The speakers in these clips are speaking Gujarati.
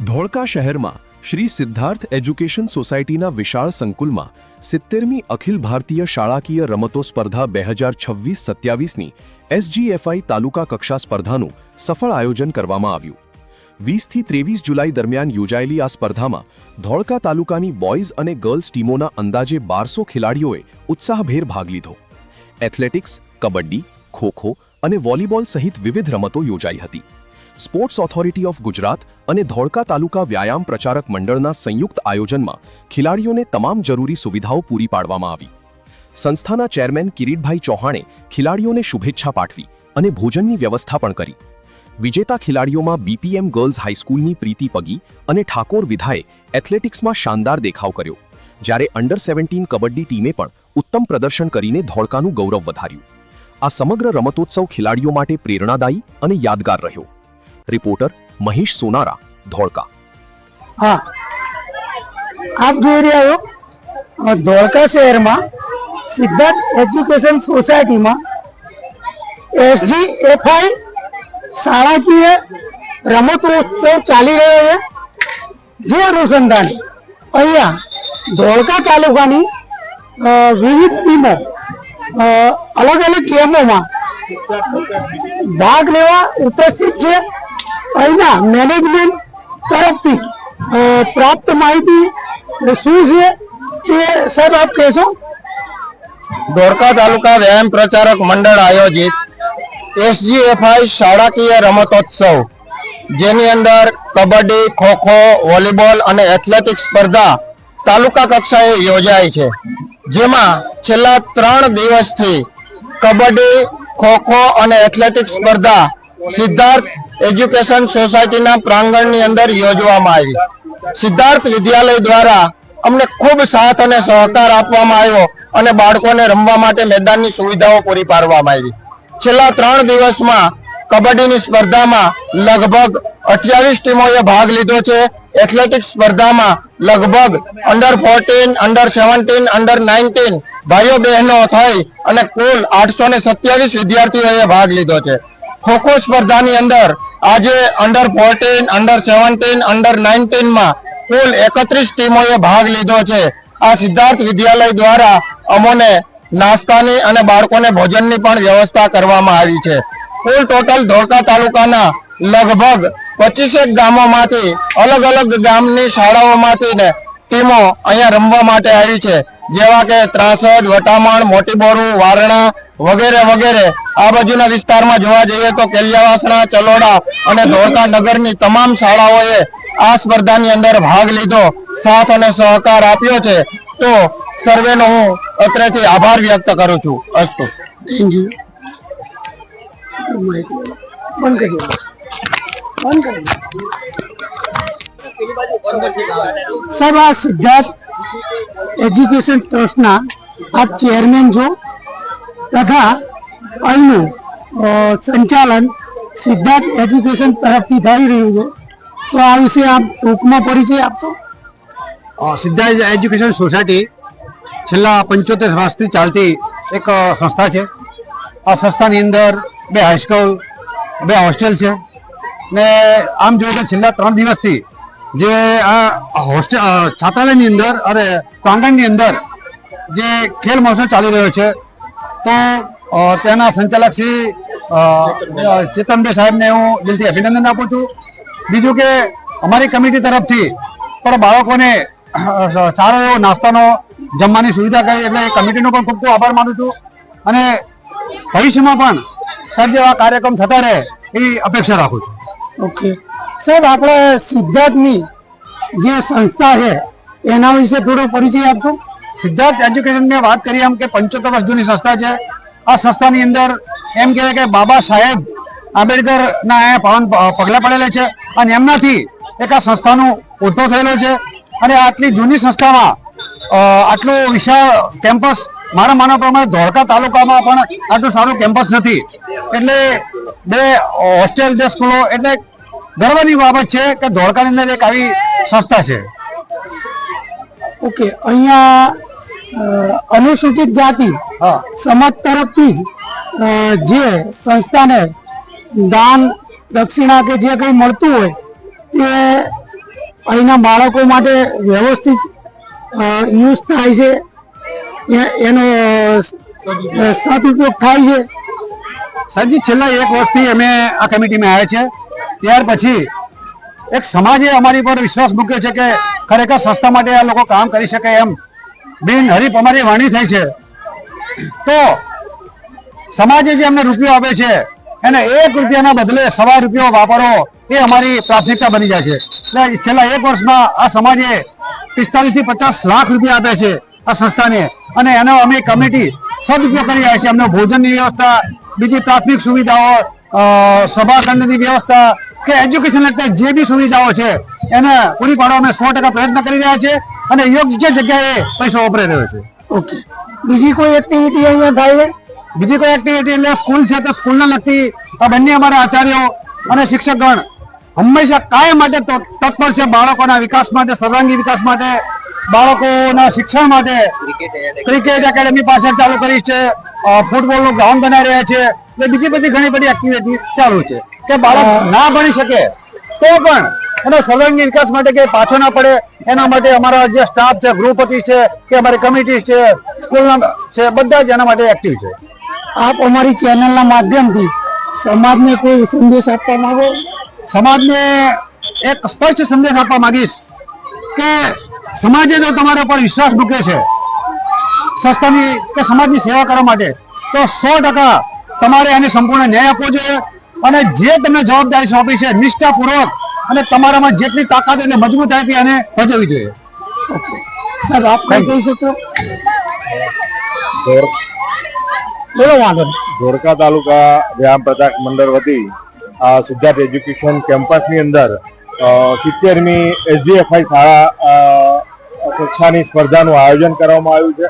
ધોળકા શહેરમાં શ્રી સિદ્ધાર્થ એજ્યુકેશન સોસાયટીના વિશાળ સંકુલમાં 70મી અખિલ ભારતીય શાળાકીય રમતો સ્પર્ધા 2026-27ની SGFI તાલુકા કક્ષા સ્પર્ધાનું સફળ આયોજન કરવામાં આવ્યું। 20થી 23 જુલાઈ દરમિયાન યોજાયેલી આ સ્પર્ધામાં ધોળકા તાલુકાની બોયઝ અને ગર્લ્સ ટીમોના અંદાજે 1200 ખેલાડીઓએ ઉત્સાહભેર ભાગ લીધો। એથ્લેટિક્સ, કબડ્ડી, ખોખો અને વોલીબોલ સહિત વિવિધ રમતો યોજાઈ હતી। સ્પોર્ટ્સ ઓથોરિટી ઓફ ગુજરાત અને ધોળકા તાલુકા વ્યાયામ પ્રચારક મંડળના સંયુક્ત આયોજનમાં ખેલાડીઓને તમામ જરૂરી સુવિધાઓ પૂરી પાડવામાં આવી। સંસ્થાના ચેરમેન કિરીટભાઈ ચૌહાણે ખેલાડીઓને શુભેચ્છા પાઠવી અને ભોજનની વ્યવસ્થા પણ કરી। વિજેતા ખેલાડીઓમાં BPM ગર્લ્સ હાઈસ્કૂલની પ્રીતિ પગી અને ઠાકોર વિધાએ એથ્લેટિક્સમાં શાનદાર દેખાવ કર્યો, જ્યારે અંડર 17 કબડ્ડી ટીમે પણ ઉત્તમ પ્રદર્શન કરીને ધોળકાનું ગૌરવ વધાર્યું। આ સમગ્ર રમતોત્સવ ખેલાડીઓ માટે પ્રેરણાદાયી અને યાદગાર રહ્યો। रिपोर्टर महेश सोनारा, धोळका। हाँ, आप जो रहे हो धोळका शहर में सिद्धार्थ एज्युकेशन सोसायटी में SGFI शाळाकीय रमतोत्सव चाली रह्यो है। जे अनुसंधान अहींया धोळका तालुकानी विविध टीमों अलग अलग गेमों में भाग लेवा उपस्थित है। अहींना मैनेजमेंट तरफथी प्राप्त माहिती शुं छे ते साहेब आप कहेशो? धोळका तालुका व्यायाम प्रचारक मंडल आयोजित SGFI शाळाकीय रमतोत्सव जेनी अंदर कबड्डी, खो-खो, वॉलीबॉल और एथलेटिक्स स्पर्धा तालुका कक्षाए योजाई है। जेमां छेल्ला 3 दिवसथी कबड्डी, खो-खो और एथलेटिक्स स्पर्धा सिद्धार्थ एज्युकेशन सोसायटी प्रांगण अंदर योजवामां आवी। सिद्धार्थ विद्यालय द्वारा अमने खूब साथ और सहकार आपवामां आव्यो अने बाळकोने रमवा माटे मैदाननी सुविधाओ पूरी पाडवामां आवी। छेल्ला 3 दिवसमां कबड्डीनी स्पर्धामां लगभग 28 टीमोए भाग लीधो छे। एथलेटिक्स स्पर्धामां लगभग अंडर 14, अंडर 17, अंडर 19 भाईओ बहनों थई अने कुल 827 विद्यार्थीओए भाग लीधो छे। खो-खो स्पर्धानी अंदर आज अंडर 14, अंडर 17, अंडर 19 में कुल 31 टीमोए भाग लीधो छे। आ सिद्धार्थ विद्यालय द्वारा अमोने नास्तानी अने बाळकोने भोजननी पण व्यवस्था करवामां आवी छे। कुल टोटल धोळका तालुकाना लगभग 25 गामोमांथी अलग अलग गामनी शाळाओमांथी ने टीमो अहींया रमवा माटे आवी छे, जेवा के ત્રાસદ, વટામણ, મોટી બોરુ, વારણા वगैरह वगैरह। आ बाजुना विस्तारमां जोवा जईए तो केलियावासणा, चलोड़ा अने धोळका नगरनी तमाम शाळाओए आ स्पर्धानी अंदर भाग लीधो, साथ अने सहकार आप्यो छे। तो सर्वेनो हूँ अत्रेथी आभार व्यक्त करूं छुं। अस्तु। Thank you. बंद करिए, बंद करिए। साहब, आ सिद्धार्थ एज्युकेशन ट्रस्टना आप चेरमेन छो तथा अहींनु संचालन सिद्धार्थ एज्युकेशन तरफथी थई रह्युं छे, तो आ विषे आप टूंकमां परिचय आपशो? सिद्धार्थ एज्युकेशन सोसायटी छेल्ला 75 वर्षथी चालती एक संस्था है। आ संस्थानी अंदर 2 हाईस्कूल, 2 होस्टेल है ने आम जो छेल्ला 3 दिवसथी जे आ होस्टेल छात्रालयनी अंदर अरे प्रांगणनी अंदर जे खेल महोत्सव चाली रह्यो छे, तो तेना संचालक श्री चेतनभाई साहेब ने हूँ दिलथी अभिनंदन आपू छूं। बीजू के अमारी कमिटी तरफथी पण बाळकोने सारो एवो नाસ્તાનો जमवानी सुविधा करी એટલે कमिटीनो पण खूब खूब आभार मानु छूं અને ભવિષ્યમાં પણ સાહેબ જેવા કાર્યક્રમ થતા રહે એવી અપેક્ષા રાખું છું। ओके साहेब, આપણે સિદ્ધાર્થની જે સંસ્થા છે એના વિશે થોડો પરિચય આપશો? સિદ્ધાર્થ એજ્યુકેશન ની વાત કરીએ એમ કે 75 વર્ષ જૂની સંસ્થા છે। આ સંસ્થાની અંદર એમ કહેવાય કે બાબા સાહેબ આંબેડકરના પાવન પગલા પડેલા છે અને એમનાથી એક આ સંસ્થાનો ઉદ્ભવ થયેલો છે। અને આટલી જૂની સંસ્થામાં આટલું વિશાળ કેમ્પસ મારા માનવા પ્રમાણે ધોળકા તાલુકામાં પણ આટલું સારું કેમ્પસ નથી, એટલે 2 હોસ્ટેલ, 2 સ્કૂલો, એટલે ગર્વની બાબત છે કે ધોળકાની અંદર એક આવી સંસ્થા છે। ओके, अहींया अनुसूचित जाति समाज तरफथी जे संस्थाने दान दक्षिणा के जे कई मळतुं होय ते અહીંના બાળકો માટે વ્યવસ્થિત યુઝ થાય છે, એનો સદુપયોગ થાય છે. સાહેબજી છેલ્લા 1 વર્ષથી અમે આ કમિટીમાં આવ્યા છે. ત્યાર પછી એક સમાજે અમારી પર વિશ્વાસ મૂક્યો છે કે ખરેખર સંસ્થા માટે આ લોકો કામ કરી શકે એમ બિનહરીફ અમારી વાણી થઈ છે. તો સમાજે જે અમને રૂપિયો આપે છે એને 1 રૂપિયાના બદલે 1.25 રૂપિયો વાપરો એ અમારી પ્રાથમિકતા બની જાય છે. એટલે છેલ્લા 1 વર્ષમાં આ સમાજે 45 થી 50 લાખ રૂપિયા આપ્યા છે આ સંસ્થાને, અને એનો અમે કમિટી સદુપયોગ કરી રહ્યા છીએ. અમને ભોજનની વ્યવસ્થા, બીજી પ્રાથમિક સુવિધાઓ, સભાખંડની વ્યવસ્થા કે એજ્યુકેશન લગતા જે બી સુવિધાઓ છે એને પૂરી પાડવા અમે 100% પ્રયત્ન કરી રહ્યા છે અને યોગ્ય જગ્યાએ પૈસો વપરાઈ રહ્યો છે. ઓકે, બીજી કોઈ એક્ટિવિટી અહીંયા થાય છે? બીજી કોઈ એક્ટિવિટી એટલે સ્કૂલ છે તો સ્કૂલને લગતી આ બંને અમારા આચાર્યો અને શિક્ષકગણ હંમેશા કાયમ માટે તત્પર છે. બાળકોના વિકાસ માટે, સર્વાંગી વિકાસ માટે, બાળકોના શિક્ષણ માટે ક્રિકેટ એકેડમી પાછળ ચાલુ કરી છે, ફૂટબોલનું ગ્રાઉન્ડ બનાવી રહ્યા છે, એટલે બીજી બધી ઘણી બધી એક્ટિવિટી ચાલુ છે કે બાળક ના ભણી શકે તો પણ એનો સર્વાંગી વિકાસ માટે કે પાછો ના પડે એના માટે અમારા જે સ્ટાફ છે, ગૃહપતિ છે કે અમારી કમિટી છે, સ્કૂલના છે, બધા જ એના માટે એક્ટિવ છે. આપ અમારી ચેનલના માધ્યમથી સમાજને કોઈ સંદેશ આપવા માંગો? સમાજને એક સ્પષ્ટ સંદેશ આપવા માંગીશ કે સમાજે જો તમારા પર વિશ્વાસ મૂકે છે સંસ્થાની કે સમાજની સેવા કરવા માટે તો 100% તમારે એને સંપૂર્ણ ન્યાય આપવો જોઈએ અને જે તમને જવાબદારી સોંપી છે નિષ્ઠાપૂર્વક અને તમારામાં જેટલી તાકાત અને મજબૂતાઈથી એને ભજવવી જોઈએ. સાહેબ આપ કઈ કહી શકો? બોલો વાંધો નહીં. ધોળકા તાલુકા વ્યાયામ પ્રચારક મંડળ વતી આ સિદ્ધાર્થ એજ્યુકેશન કેમ્પસની અંદર 70મી SGFI શાળા કક્ષાની સ્પર્ધાનું આયોજન કરવામાં આવ્યું છે.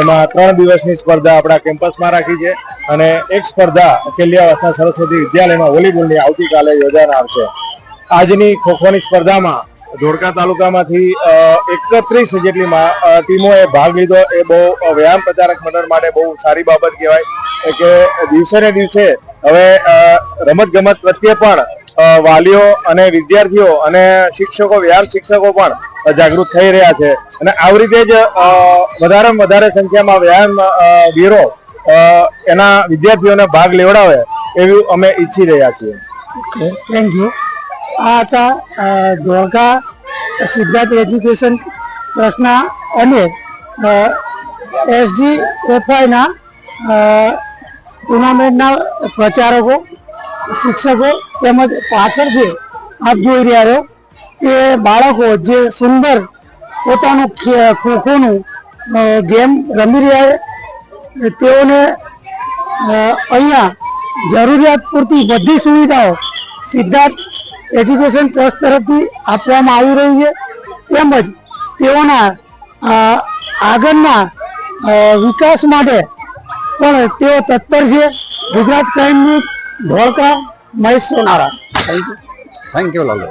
એમાં 3 દિવસની સ્પર્ધા આપણા કેમ્પસમાં રાખી છે અને એક સ્પર્ધા અકેલિયા સરસ્વતી વિદ્યાલયમાં વોલીબોલની આવતીકાલે યોજાનાર છે. આજની ખોખોની સ્પર્ધામાં ધોળકા તાલુકામાંથી 31 જેટલી ટીમોએ ભાગ લીધો. એ બહુ વ્યાયામ પ્રચારક મંડળ માટે બહુ સારી બાબત કહેવાય કે દિવસે ને દિવસે હવે રમત ગમત પ્રત્યે પણ વાલીઓ અને વિદ્યાર્થીઓ અને શિક્ષકો, વ્યાયામ શિક્ષકો પણ જાગૃત થઈ રહ્યા છે અને આવી રીતે જ વધારેમાં વધારે સંખ્યામાં વ્યાયામ વીરો એના વિદ્યાર્થીઓને ભાગ લેવડાવે એવું અમે ઈચ્છી રહ્યા છીએ. Okay, thank you. આ હતા ધોળકા સિદ્ધાર્થ એજ્યુકેશન ટ્રસ્ટના અને SGFIના ટુર્નામેન્ટના પ્રચારકો, શિક્ષકો તેમજ પાછળ જે આપ જોઈ રહ્યા છો તે બાળકો જે સુંદર પોતાનું ખોખોનું ગેમ રમી રહ્યા છે, તેઓને અહીંયા જરૂરિયાત પૂરતી બધી સુવિધાઓ સિદ્ધાર્થ એજ્યુકેશન ટ્રસ્ટ તરફથી આપવામાં આવી રહી છે. તેમજ તેઓના આગળના વિકાસ માટે પણ તેઓ તત્પર છે. Gujarat crime news, Dholka, Mahesh Sonara. Thank you Lalu.